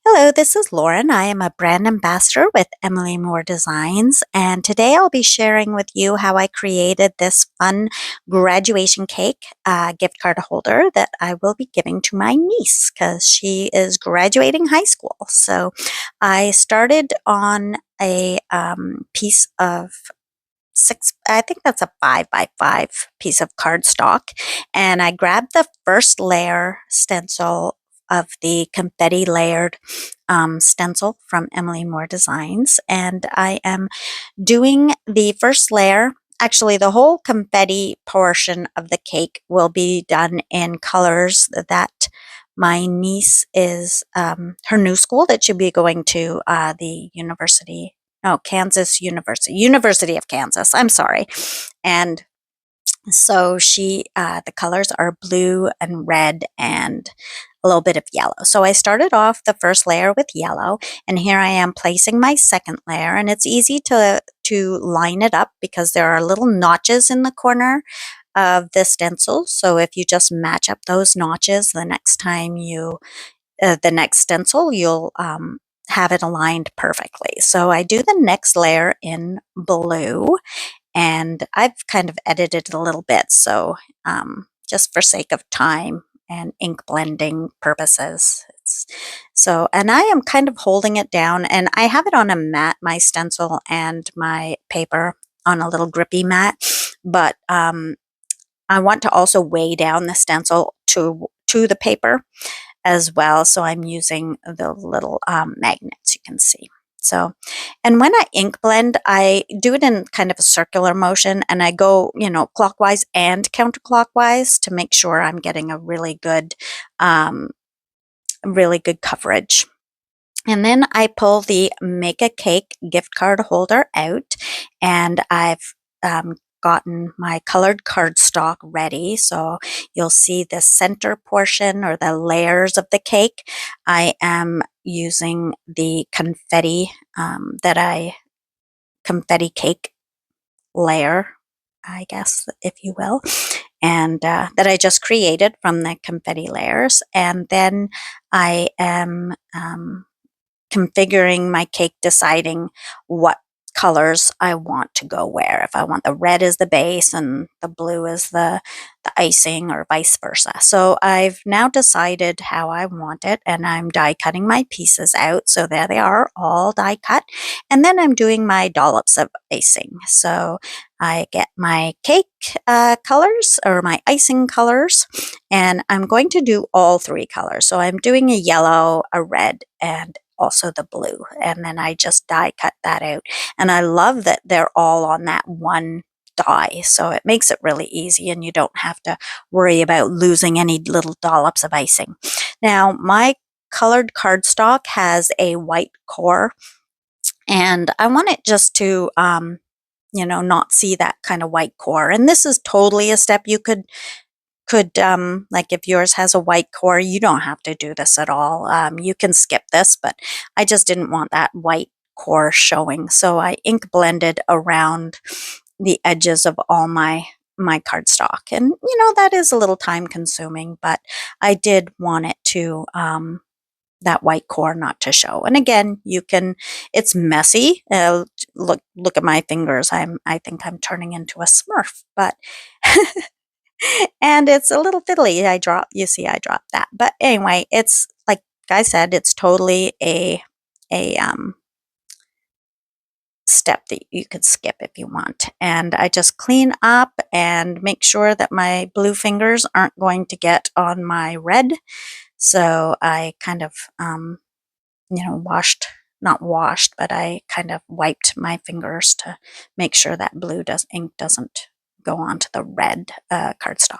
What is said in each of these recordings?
Hello, this is Lauren. I am a brand ambassador with Emily Moore Designs, and today I'll be sharing with you how I created this fun graduation cake gift card holder that I will be giving to my niece because she is graduating high school. So I started on a piece of I think that's a 5 by 5 piece of cardstock. And I grabbed the first layer stencil of the confetti layered stencil from Emily Moore Designs. And I am doing the first layer. Actually, the whole confetti portion of the cake will be done in colors that my niece is her new school that she'll be going to the university. No, Kansas University, University of Kansas. I'm sorry. And so the colors are blue and red and a little bit of yellow. So I started off the first layer with yellow, and here I am placing my second layer, and it's easy to line it up because there are little notches in the corner of the stencil. So if you just match up those notches, the next stencil, you'll have it aligned perfectly. So I do the next layer in blue, and I've kind of edited a little bit, so just for sake of time and ink blending purposes. And I am kind of holding it down, and I have it on a mat, my stencil and my paper on a little grippy mat, but I want to also weigh down the stencil to the paper as well. So I'm using the little magnets you can see. So, and when I ink blend, I do it in kind of a circular motion, and I go, clockwise and counterclockwise to make sure I'm getting a really good coverage. And then I pull the Make a Cake gift card holder out, and I've gotten my colored cardstock ready. So you'll see the center portion or the layers of the cake. I am using the confetti cake layer, I guess, if you will, and that I just created from the confetti layers. And then I am configuring my cake, deciding what colors I want to go where. If I want the red as the base and the blue as the icing, or vice versa. So I've now decided how I want it, and I'm die cutting my pieces out. So there they are, all die cut. And then I'm doing my dollops of icing. So I get my cake colors, or my icing colors, and I'm going to do all three colors. So I'm doing a yellow, a red, and also the blue, and then I just die cut that out. And I love that they're all on that one die, so it makes it really easy, and you don't have to worry about losing any little dollops of icing. Now, my colored cardstock has a white core, and I want it just to not see that kind of white core. And this is totally a step you could like, if yours has a white core, you don't have to do this at all. You can skip this, but I just didn't want that white core showing, so I ink blended around the edges of all my cardstock. And that is a little time consuming, but I did want it to that white core not to show. And again, it's messy. Look at my fingers. I think I'm turning into a Smurf, but and it's a little fiddly. I dropped that. But anyway, it's like I said, it's totally a step that you could skip if you want. And I just clean up and make sure that my blue fingers aren't going to get on my red. So I kind of, not washed, but I kind of wiped my fingers to make sure that ink doesn't go onto the red cardstock.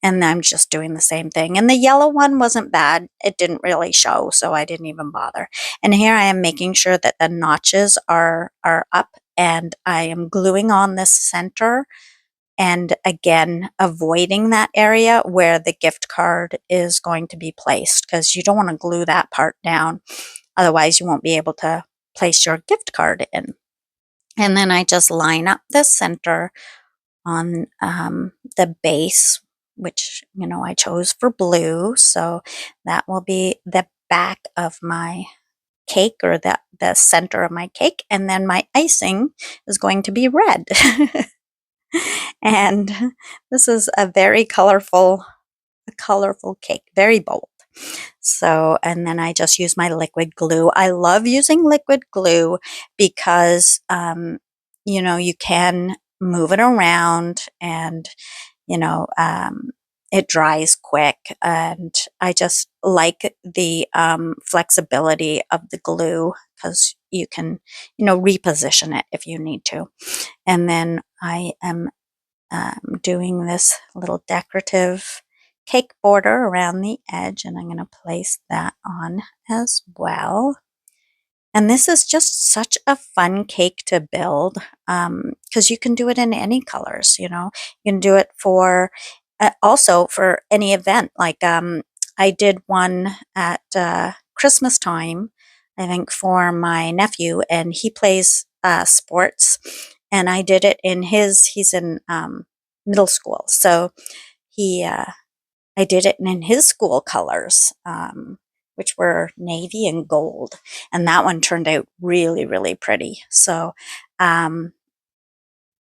And I'm just doing the same thing. And the yellow one wasn't bad. It didn't really show, so I didn't even bother. And here I am making sure that the notches are up, and I am gluing on this center, and again, avoiding that area where the gift card is going to be placed, because you don't want to glue that part down. Otherwise, you won't be able to place your gift card in. And then I just line up the center on the base, which I chose for blue, so that will be the back of my cake, or the center of my cake, and then my icing is going to be red. And this is a very colorful cake, very bold. So, and then I just use my liquid glue. I love using liquid glue because, you can move it around, and, you know, um, it dries quick. And I just like the flexibility of the glue, because you can, reposition it if you need to. And then I am doing this little decorative cake border around the edge, and I'm going to place that on as well. And this is just such a fun cake to build, because you can do it in any colors. You can do it for also for any event. Like, I did one at Christmas time, I think, for my nephew, and he plays sports. And I did it in he's in middle school. So I did it in his school colors, which were navy and gold. And that one turned out really, really pretty. So, um,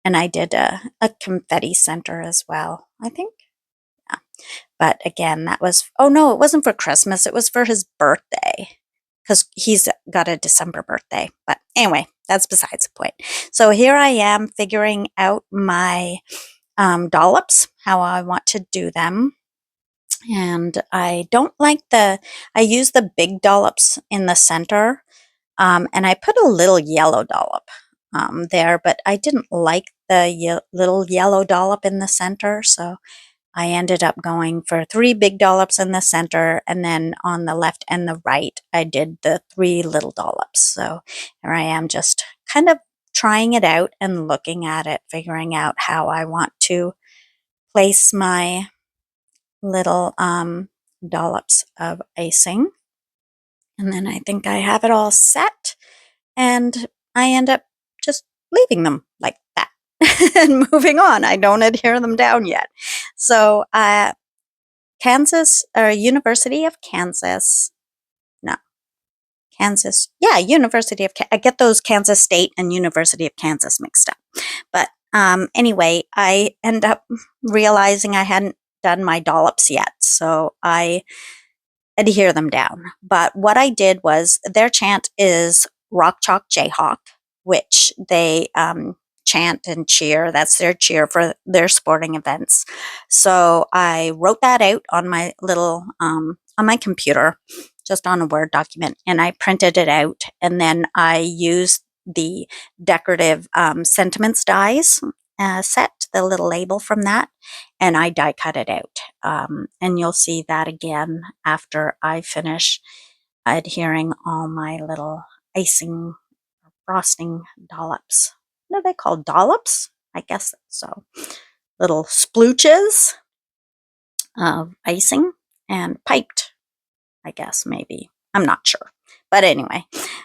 and I did a confetti center as well, I think. Yeah. But again, oh no, it wasn't for Christmas. It was for his birthday, because he's got a December birthday. But anyway, that's besides the point. So here I am figuring out my dollops, how I want to do them. And I don't like I use the big dollops in the center, and I put a little yellow dollop there, but I didn't like the little yellow dollop in the center, so I ended up going for 3 big dollops in the center, and then on the left and the right, I did the 3 little dollops. So here I am, just kind of trying it out and looking at it, figuring out how I want to place my little dollops of icing. And then I think I have it all set, and I end up just leaving them like that and moving on. I don't adhere them down yet. So, Kansas, or University of Kansas, no, Kansas, yeah, I get those Kansas State and University of Kansas mixed up. But anyway, I end up realizing I hadn't done my dollops yet. So I adhere them down. But what I did was, their chant is Rock Chalk Jayhawk, which they chant and cheer. That's their cheer for their sporting events. So I wrote that out on my on my computer, just on a Word document, and I printed it out. And then I used the decorative sentiments dies set, the little label from that, and I die cut it out. And you'll see that again after I finish adhering all my little icing frosting dollops. What are they called? Dollops? I guess so. Little splooches of icing, and piped, I guess, maybe. I'm not sure. But anyway,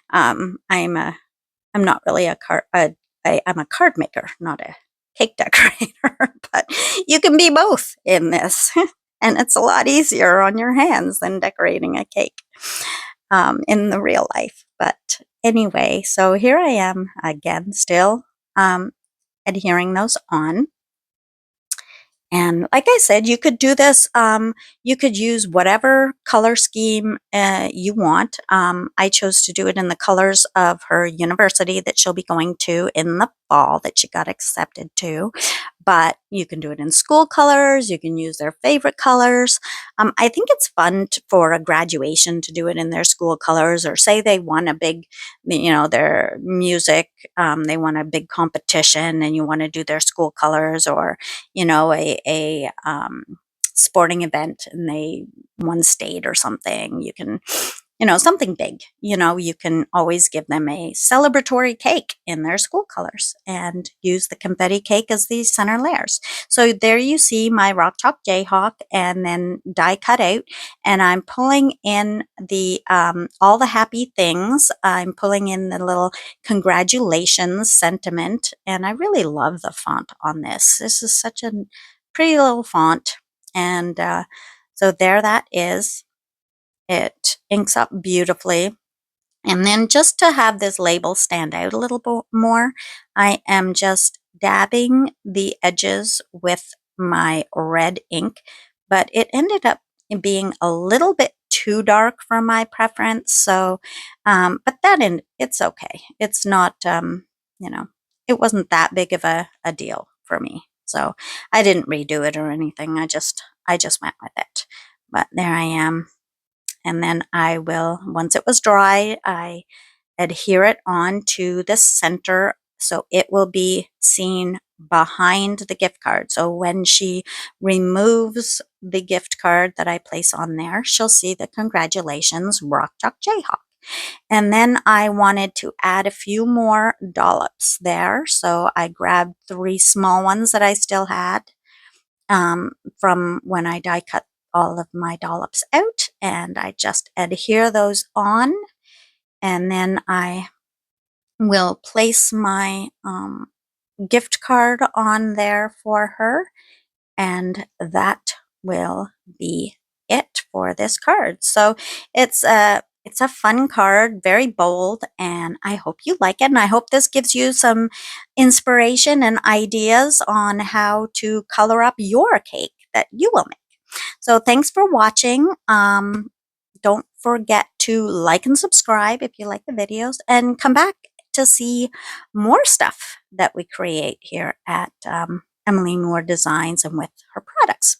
I'm not really I'm a card maker, not a cake decorator, but you can be both in this. And it's a lot easier on your hands than decorating a cake in the real life. But anyway, so here I am again, still adhering those on. And like I said, you could do this, you could use whatever color scheme you want. I chose to do it in the colors of her university that she'll be going to in the fall, that she got accepted to. But you can do it in school colors, you can use their favorite colors. I think it's fun for a graduation to do it in their school colors, or say they won a big, their music, they won a big competition and you want to do their school colors, or a sporting event and they won state or something. You can, something big. You can always give them a celebratory cake in their school colors and use the confetti cake as the center layers. So there you see my Rock Chalk Jayhawk, and then die cut out, and I'm pulling in the all the happy things. I'm pulling in the little congratulations sentiment, and I really love the font on this. This is such a pretty little font, and so there that is. It inks up beautifully. And then just to have this label stand out a little bit more, I am just dabbing the edges with my red ink, but it ended up being a little bit too dark for my preference. So, but it's okay. It's not, you know, it wasn't that big of a deal for me. So I didn't redo it or anything. I just went with it. But there I am. And then I will, once it was dry, I adhere it on to the center so it will be seen behind the gift card. So when she removes the gift card that I place on there, she'll see the congratulations, Rock Chalk Jayhawk. And then I wanted to add a few more dollops there. So I grabbed 3 small ones that I still had from when I die cut all of my dollops out, and I just adhere those on, and then I will place my gift card on there for her, and that will be it for this card. So it's a fun card, very bold, and I hope you like it. And I hope this gives you some inspiration and ideas on how to color up your cake that you will make. So thanks for watching. Don't forget to like and subscribe if you like the videos, and come back to see more stuff that we create here at Emily Moore Designs and with her products.